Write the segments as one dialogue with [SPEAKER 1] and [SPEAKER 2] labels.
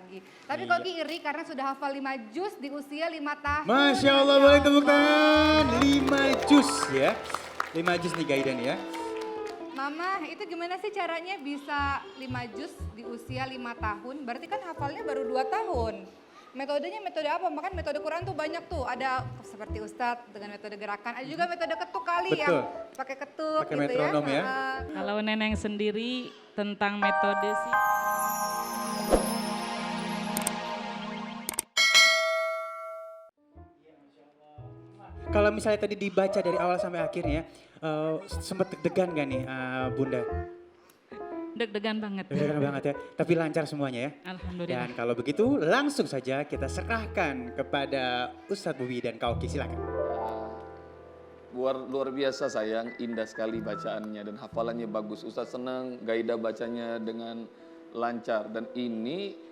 [SPEAKER 1] lagi. Tapi Koki iri karena sudah hafal 5 juz di usia 5 tahun.
[SPEAKER 2] Masya Allah, boleh tepuk tangan. 5 juz ya. 5 juz nih Gaida nih ya.
[SPEAKER 1] Mama, itu gimana sih caranya bisa 5 juz di usia 5 tahun? Berarti kan hafalnya baru 2 tahun. Metodenya metode apa? Makan metode Quran tuh banyak tuh. Ada seperti Ustadz dengan metode gerakan. Ada juga metode ketuk kali
[SPEAKER 2] Betul.
[SPEAKER 1] yang pakai ketuk
[SPEAKER 2] Pakai
[SPEAKER 1] gitu
[SPEAKER 2] metronom ya.
[SPEAKER 3] Kalau Neneng sendiri tentang metode sih.
[SPEAKER 2] Kalau misalnya tadi dibaca dari awal sampai akhirnya, sempat deg-degan gak nih Bunda?
[SPEAKER 3] Deg-degan banget.
[SPEAKER 2] Deg-degan banget ya, tapi lancar semuanya ya.
[SPEAKER 3] Alhamdulillah.
[SPEAKER 2] Dan kalau begitu langsung saja kita serahkan kepada Ustadz Bobi dan Kauki, silakan.
[SPEAKER 4] Luar biasa sayang, indah sekali bacaannya dan hafalannya bagus. Ustadz senang, Gaida bacanya dengan lancar. Dan ini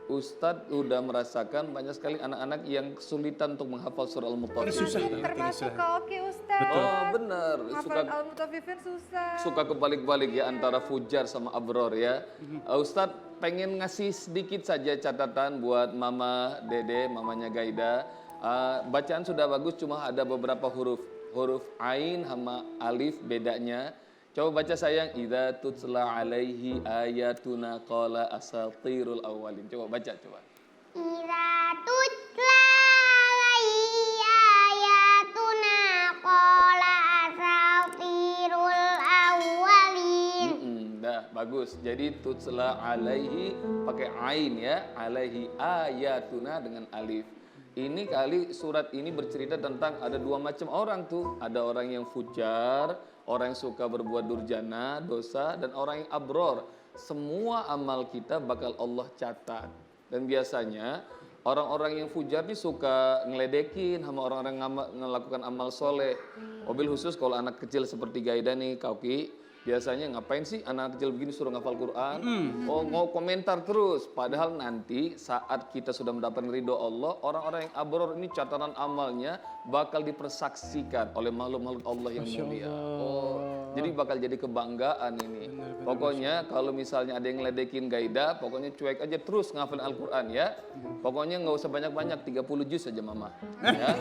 [SPEAKER 4] Ustadz udah merasakan banyak sekali anak-anak yang kesulitan untuk menghafal surah
[SPEAKER 2] Ini
[SPEAKER 4] Al-Mutaffifin.
[SPEAKER 2] susah banget ini
[SPEAKER 1] Termasuk
[SPEAKER 2] surah.
[SPEAKER 1] Koki Ustadz.
[SPEAKER 2] Betul.
[SPEAKER 4] Oh benar,
[SPEAKER 1] Hafalan Al-Mutaffifin susah.
[SPEAKER 4] suka kebalik-balik ya antara fujar sama abror ya. Ustadz pengen ngasih sedikit saja catatan buat Mama Dede, mamanya Gaida. Bacaan sudah bagus, cuma ada beberapa huruf ain sama alif bedanya. Coba baca sayang, idza tutla alaihi ayatuna qala asatirul awwalin. Coba baca coba.
[SPEAKER 5] Idza tutla alaihi ayatuna qala asatirul awwalin.
[SPEAKER 4] Dah bagus. Jadi tutla alaihi pakai ain ya, alaihi ayatuna dengan alif. Ini kali surat ini bercerita tentang ada dua macam orang tuh. Ada orang yang fujar, orang yang suka berbuat durjana, dosa, dan orang yang abror. Semua amal kita bakal Allah catat. Dan biasanya orang-orang yang fujar ini suka ngeledekin sama orang-orang yang melakukan amal soleh. Mobil khusus kalau anak kecil seperti Gaida nih, Kauki. Biasanya ngapain sih anak kecil begini suruh ngafal Quran? Oh mau komentar terus. Padahal nanti saat kita sudah mendapatkan ridho Allah, orang-orang yang abror ini catatan amalnya bakal dipersaksikan oleh makhluk-makhluk Allah yang mulia. Oh, jadi bakal jadi kebanggaan ini. Pokoknya kalau misalnya ada yang ngeledekin Gaida, pokoknya cuek aja terus ngafalin Al-Quran ya. Pokoknya nggak usah banyak-banyak, 30 juz saja Mama. Ya.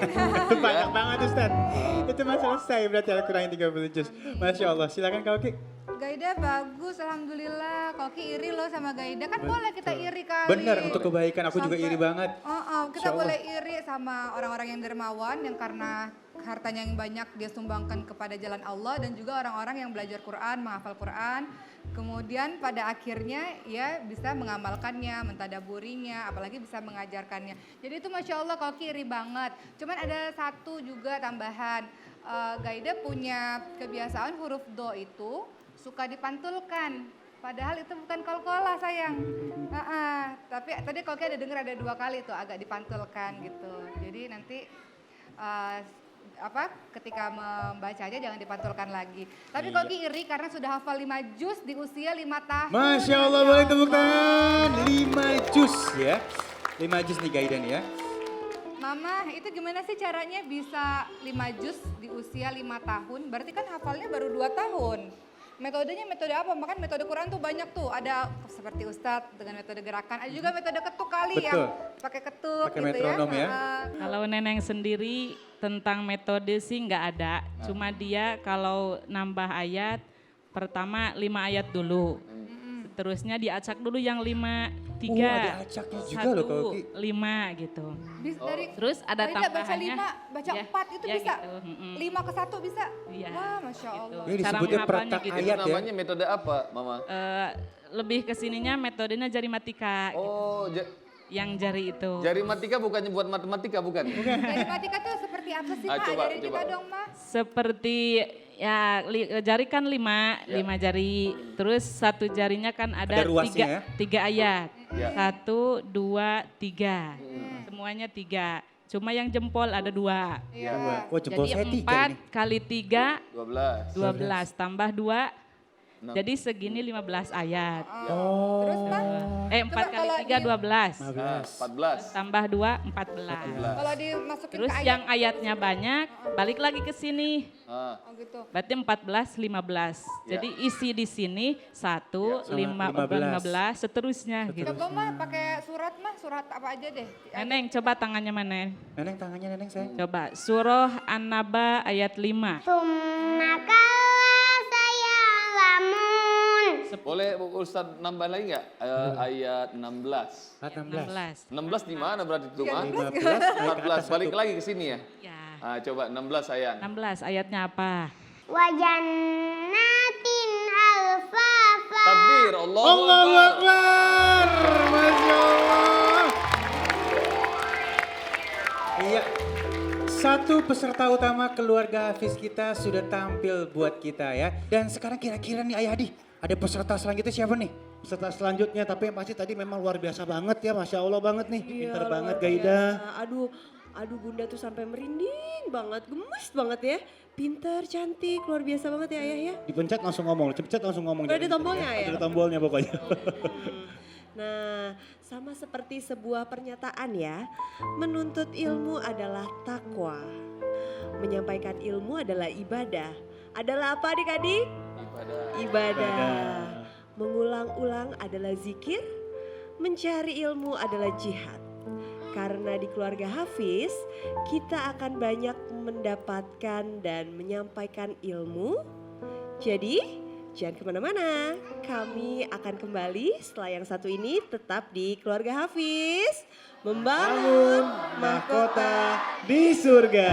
[SPEAKER 2] Itu banyak banget Ustadz. Itu mah selesai berarti Al-Quran yang 30 juz. Masya Allah, silakan Kauki.
[SPEAKER 1] Gaida bagus, alhamdulillah. Koki iri loh sama Gaida. Kan boleh kita iri kali.
[SPEAKER 2] Benar, untuk kebaikan aku juga iri banget.
[SPEAKER 1] Kita
[SPEAKER 2] Insya Allah.
[SPEAKER 1] boleh iri sama orang-orang yang dermawan yang karena hartanya yang banyak dia sumbangkan kepada jalan Allah, dan juga orang-orang yang belajar Quran, menghafal Quran. Kemudian pada akhirnya ya bisa mengamalkannya, mentadaburinya, apalagi bisa mengajarkannya. Jadi itu Masya Allah Koki iri banget. Cuman ada satu juga tambahan. Gaida punya kebiasaan huruf do itu suka dipantulkan. Padahal itu bukan kolkolah sayang. Tapi tadi Koki ada dengar ada 2 kali tuh agak dipantulkan gitu. Jadi nanti ketika membacanya jangan dipantulkan lagi. Tapi Koki iri karena sudah hafal 5 juz di usia 5 tahun.
[SPEAKER 2] Masya Allah, boleh tepuk tangan. 5 juz ya. 5 juz nih Gaida nih ya.
[SPEAKER 1] Mama, itu gimana sih caranya bisa 5 juz di usia 5 tahun? Berarti kan hafalnya baru 2 tahun. Metodenya metode apa? Makan metode Quran tuh banyak tuh. Ada seperti Ustadz dengan metode gerakan. Ada juga metode ketuk kali
[SPEAKER 2] Betul.
[SPEAKER 1] yang pakai ketuk
[SPEAKER 2] Pakai
[SPEAKER 1] gitu
[SPEAKER 2] metronom ya.
[SPEAKER 3] Kalau Neneng sendiri tentang metode sih nggak ada. Cuma dia kalau nambah ayat, pertama 5 ayat dulu. Terusnya diacak dulu yang 5, 3,
[SPEAKER 2] ada acaknya juga loh, Kauki.
[SPEAKER 3] 5 gitu. Terus ada
[SPEAKER 1] Gaida baca
[SPEAKER 3] tambahannya.
[SPEAKER 1] 5, baca
[SPEAKER 3] Ya,
[SPEAKER 1] 4 itu
[SPEAKER 3] ya
[SPEAKER 1] bisa?
[SPEAKER 3] gitu,
[SPEAKER 1] 5 ke 1 bisa?
[SPEAKER 3] Iya,
[SPEAKER 1] Wah Masya
[SPEAKER 3] gitu.
[SPEAKER 1] Allah.
[SPEAKER 2] Ini
[SPEAKER 3] Cara
[SPEAKER 2] disebutnya
[SPEAKER 3] menghafalnya
[SPEAKER 2] peretak
[SPEAKER 3] gitu.
[SPEAKER 4] Itu
[SPEAKER 2] ayat ya.
[SPEAKER 4] namanya metode apa Mama?
[SPEAKER 3] Lebih kesininya metodenya jari matika, gitu.
[SPEAKER 4] Oh,
[SPEAKER 3] Yang jari itu.
[SPEAKER 4] jari matika bukannya buat matematika bukan?
[SPEAKER 1] Dari matika tuh seperti apa sih Mak?
[SPEAKER 4] Coba,
[SPEAKER 1] Ajarin kita
[SPEAKER 4] coba.
[SPEAKER 1] dong Mak.
[SPEAKER 3] Seperti ya jari kan 5
[SPEAKER 4] Ya.
[SPEAKER 3] jari. Terus satu jarinya kan ada,
[SPEAKER 2] Ada ruasnya ya?
[SPEAKER 3] 3 ayat.
[SPEAKER 4] Ya.
[SPEAKER 3] 1, 2, 3. Semuanya 3. Cuma yang jempol ada 2.
[SPEAKER 1] Iya.
[SPEAKER 2] Wah jempol
[SPEAKER 3] Jadi
[SPEAKER 2] saya 3
[SPEAKER 3] 4
[SPEAKER 2] ini.
[SPEAKER 3] kali 3,
[SPEAKER 4] 12.
[SPEAKER 3] 12. Tambah 2, Jadi segini 15 ayat.
[SPEAKER 1] Terus Pak,
[SPEAKER 3] 4 kali
[SPEAKER 1] kalau
[SPEAKER 3] 3 12.
[SPEAKER 4] 14.
[SPEAKER 3] Tambah 2 14.
[SPEAKER 1] kalau dimasukin
[SPEAKER 3] Terus
[SPEAKER 1] ke ayat,
[SPEAKER 3] yang ayatnya banyak, balik lagi ke sini.
[SPEAKER 4] Ah,
[SPEAKER 1] oh gitu.
[SPEAKER 3] Berarti 14 15.
[SPEAKER 4] Ya.
[SPEAKER 3] Jadi isi di sini 1
[SPEAKER 2] Sama
[SPEAKER 3] 15 seterusnya gitu.
[SPEAKER 1] Coba mah pakai surat apa aja deh.
[SPEAKER 3] Neneng coba tangannya mana?
[SPEAKER 2] Neneng tangannya Neneng saya.
[SPEAKER 3] Coba surah An-Naba ayat 5.
[SPEAKER 5] Summa kalla sayalamun.
[SPEAKER 4] boleh Ustaz nambah lagi nggak? Ayat 16.
[SPEAKER 2] Ayat 16.
[SPEAKER 3] 16.
[SPEAKER 4] 16 di mana berarti itu, Ma?
[SPEAKER 2] 15 naik ke atas
[SPEAKER 4] 14, balik
[SPEAKER 2] satu.
[SPEAKER 4] lagi ke sini ya.
[SPEAKER 3] Ya.
[SPEAKER 4] Coba 16 sayang.
[SPEAKER 3] 16 ayatnya apa?
[SPEAKER 5] Wa jannatin alfafa.
[SPEAKER 4] Takbir, Allahu
[SPEAKER 2] Allahu
[SPEAKER 4] Akbar.
[SPEAKER 2] Akbar. Masya Allah. Iya. Satu peserta utama keluarga Hafiz kita sudah tampil buat kita ya. Dan sekarang kira-kira nih Ayah Hadi, ada peserta selanjutnya siapa nih?
[SPEAKER 6] Peserta selanjutnya, tapi yang pasti tadi memang luar biasa banget ya, Masya Allah banget nih. Pintar
[SPEAKER 7] Iya,
[SPEAKER 6] banget
[SPEAKER 7] luar
[SPEAKER 6] Gaida.
[SPEAKER 7] biasa. Aduh Bunda tuh sampai merinding banget, gemes banget ya. Pintar, cantik, luar biasa banget ya Ayah ya.
[SPEAKER 6] Dipencet langsung ngomong, dipencet langsung ngomong.
[SPEAKER 7] Udah ada tombolnya ya?
[SPEAKER 6] Ada tombolnya pokoknya.
[SPEAKER 7] Nah, sama seperti sebuah pernyataan ya, menuntut ilmu adalah takwa. Menyampaikan ilmu adalah ibadah. Adalah apa adik-adik? Ibadah. Mengulang-ulang adalah zikir, mencari ilmu adalah jihad. Karena di keluarga Hafiz, kita akan banyak mendapatkan dan menyampaikan ilmu. Jadi, jangan kemana-mana. Kami akan kembali setelah yang satu ini tetap di keluarga Hafiz. Membangun mahkota.
[SPEAKER 6] Di surga.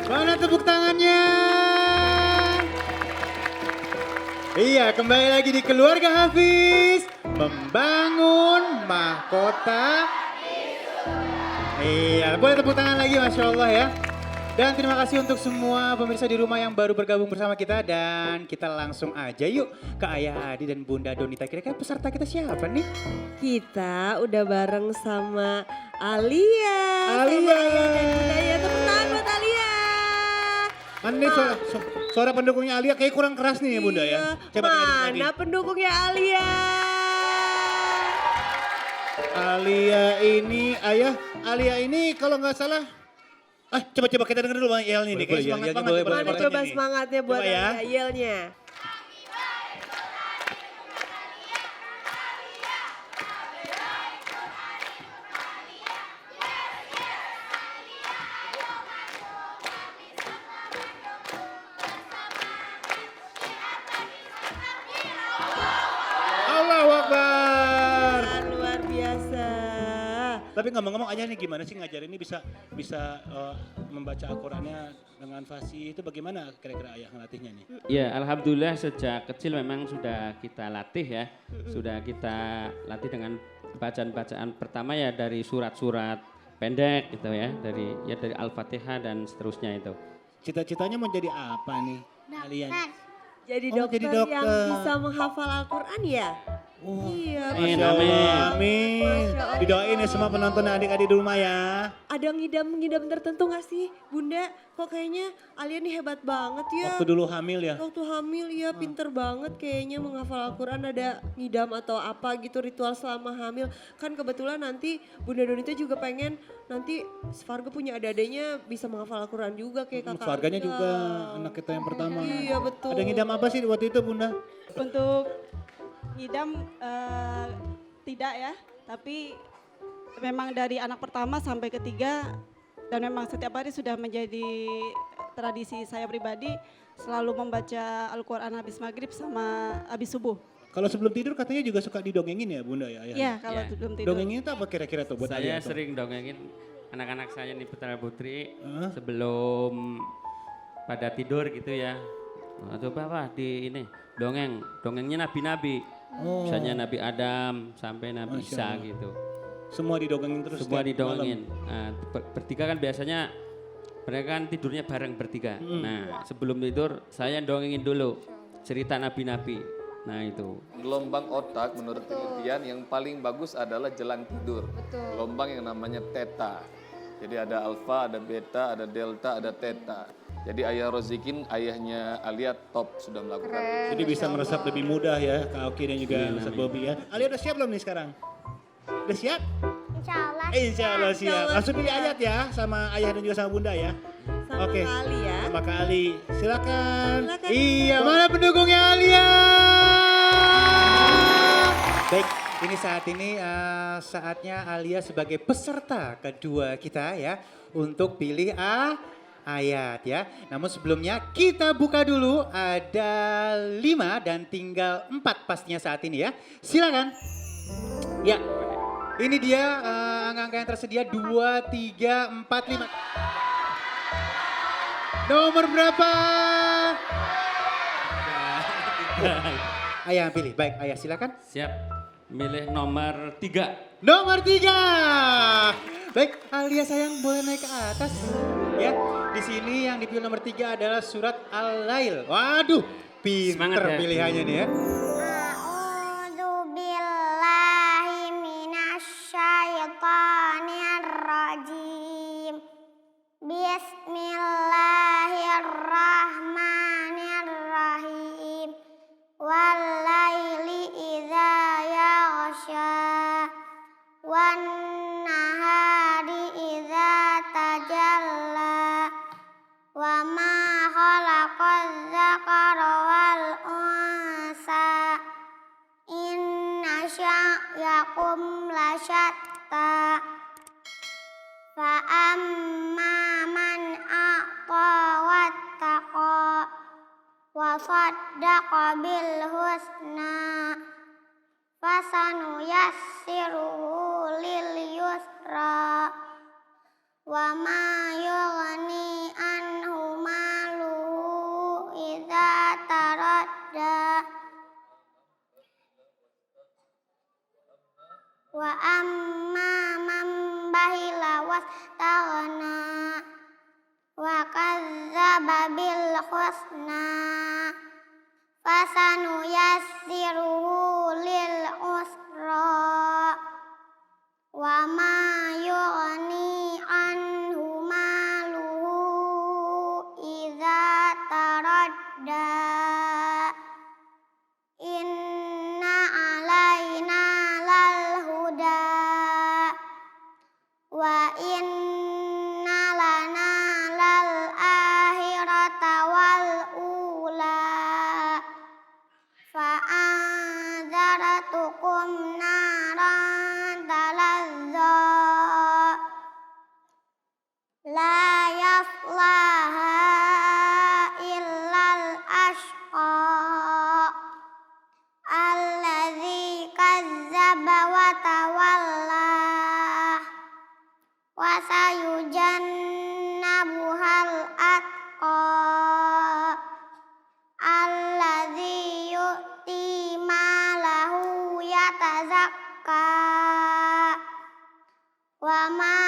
[SPEAKER 2] Mana tepuk tangannya? Iya, kembali lagi di keluarga Hafiz. Membangun mahkota. Iya, boleh tepuk tangan lagi Masya Allah ya. Dan terima kasih untuk semua pemirsa di rumah yang baru bergabung bersama kita. Dan kita langsung aja yuk ke Ayah Hadi dan Bunda Donita. Kira-kira peserta kita siapa nih?
[SPEAKER 7] Kita udah bareng sama Alia.
[SPEAKER 6] Alia.
[SPEAKER 7] Sama Ayah dan Bunda ya. Tepuk tangan buat Alia.
[SPEAKER 6] Mana nih suara pendukungnya Alia kayak kurang keras nih ya Bunda ya. Coba dengerin lagi.
[SPEAKER 7] Mana pendukungnya Alia?
[SPEAKER 6] Alia ini, Ayah, Alia ini kalau nggak salah. Coba kita denger dulu Bang Yel nih. Kayak semangat banget.
[SPEAKER 2] boleh,
[SPEAKER 7] Mana
[SPEAKER 2] boleh.
[SPEAKER 7] coba semangatnya buat
[SPEAKER 6] Coba ya.
[SPEAKER 7] Alia yelnya.
[SPEAKER 6] Allahu Akbar.
[SPEAKER 7] Luar biasa.
[SPEAKER 6] Tapi ngomong-ngomong Ayah nih gimana sih ngajarin ini bisa membaca Al-Qur'annya dengan fasih itu bagaimana kira-kira Ayah ngelatihnya nih?
[SPEAKER 8] Ya, alhamdulillah sejak kecil memang sudah kita latih ya. Sudah kita latih dengan bacaan-bacaan pertama ya dari surat-surat pendek gitu ya, dari Al-Fatihah dan seterusnya itu.
[SPEAKER 6] Cita-citanya mau jadi apa nih Alia?
[SPEAKER 7] Jadi
[SPEAKER 6] Oh,
[SPEAKER 7] dokter,
[SPEAKER 6] jadi
[SPEAKER 7] yang
[SPEAKER 6] dokter.
[SPEAKER 7] bisa menghafal Al-Quran ya? Iya.
[SPEAKER 8] Amin,
[SPEAKER 6] Masya Allah,
[SPEAKER 8] amin.
[SPEAKER 6] amin.
[SPEAKER 7] Masya Allah.
[SPEAKER 6] Didoain ya semua penonton adik-adik di rumah ya.
[SPEAKER 7] Ada ngidam-ngidam tertentu gak sih Bunda? Kok kayaknya Alia nih hebat banget ya.
[SPEAKER 6] Waktu dulu hamil ya.
[SPEAKER 7] Waktu hamil ya pinter banget kayaknya menghafal Al-Quran, ada ngidam atau apa gitu ritual selama hamil. Kan kebetulan nanti Bunda Donita juga pengen nanti Farga punya adik-adiknya bisa menghafal Al-Quran juga kayak kakak.
[SPEAKER 6] Keluarganya
[SPEAKER 7] Anda.
[SPEAKER 6] juga anak kita yang pertama.
[SPEAKER 7] Iya betul.
[SPEAKER 6] Ada ngidam apa sih waktu itu Bunda?
[SPEAKER 9] Untuk ngidam tidak ya, tapi memang dari anak pertama sampai ketiga dan memang setiap hari sudah menjadi tradisi saya pribadi selalu membaca Al-Quran habis maghrib sama habis subuh.
[SPEAKER 6] Kalau sebelum tidur katanya juga suka didongengin ya Bunda ya? Ayah?
[SPEAKER 9] Iya kalau
[SPEAKER 8] Iya.
[SPEAKER 9] sebelum tidur.
[SPEAKER 6] Dongengin itu apa kira-kira tuh buat
[SPEAKER 8] Saya
[SPEAKER 6] Ayah tuh?
[SPEAKER 8] sering dongengin anak-anak saya nih putra putri
[SPEAKER 6] Hah?
[SPEAKER 8] sebelum pada tidur gitu ya. Atau apa di ini dongengnya nabi-nabi.
[SPEAKER 6] Oh.
[SPEAKER 8] Misalnya Nabi Adam sampai Nabi
[SPEAKER 6] Masya
[SPEAKER 8] Isa
[SPEAKER 6] Allah.
[SPEAKER 8] gitu.
[SPEAKER 6] Semua didongengin terus
[SPEAKER 8] Semua
[SPEAKER 6] setiap
[SPEAKER 8] didongengin.
[SPEAKER 6] malam.
[SPEAKER 8] Nah, bertiga kan biasanya mereka kan tidurnya bareng bertiga. Nah sebelum tidur saya dongengin dulu cerita nabi-nabi. Nah itu.
[SPEAKER 4] Gelombang otak menurut penelitian yang paling bagus adalah jelang tidur. Gelombang yang namanya theta. Jadi ada alfa, ada beta, ada delta, ada theta. Jadi ayah Rozikin, ayahnya Alia top sudah melakukan itu.
[SPEAKER 6] Jadi bisa meresap lebih mudah ya Kak Oki dan juga Ustaz Bobby ya. Alia udah siap belum nih sekarang? Udah siap?
[SPEAKER 5] Insya Allah.
[SPEAKER 6] Insya Allah siap. Langsung pilih ayat ya sama ayah dan juga sama bunda ya.
[SPEAKER 7] Sama
[SPEAKER 6] Oke.
[SPEAKER 7] Kak Ali ya.
[SPEAKER 6] Sama Kak Ali. Silakan.
[SPEAKER 7] Silakan.
[SPEAKER 2] Iya, mana pendukungnya Alia? Baik, ini saat ini saatnya Alia sebagai peserta kedua kita ya untuk pilih ayat ya. Namun sebelumnya kita buka dulu, ada 5 dan tinggal 4 pastinya saat ini ya. Silakan. Ya, ini dia angka-angka yang tersedia 2, 3, 4, 5. Nomor berapa? Ayah yang pilih, baik ayah silakan.
[SPEAKER 8] Siap. Milih nomor 3.
[SPEAKER 2] Nomor 3. Baik, Alia sayang boleh naik ke atas. Ya, di sini yang dipilih nomor 3 adalah surat Al-Lail. Waduh,
[SPEAKER 8] Semangat
[SPEAKER 2] pinter
[SPEAKER 8] ya.
[SPEAKER 2] pilihannya nih ya.
[SPEAKER 5] A'udzu billahi minasyaitonir rajim. Bismillahirrahmanirrahim. Wal-laili idza yaghsha. Wan nahari idza tajalla. Wa ma khalaqaz zakara wal unsa. Inna sya'yakum lasyatta. Fa amma man a'ta wattaqa wa saddaqa bil husna fasanuyassiruhu lil yusra wa ma yughni anhu maluhu idza taradda wa amma man bahila wastaghna wa kadzdzaba bil husna fasanuyassiruhu lil usra wa ma yughni anhu maluhu idza taradda inna alaina lal huda wa inna lana lal akhirata wal ula fa anzaratukum naran talazza la yaslaha illal ashqa alladzi kazzaba wa tawalla wa sayujannabuhal atqa alladzi yu'ti malahu yatazakka wa ma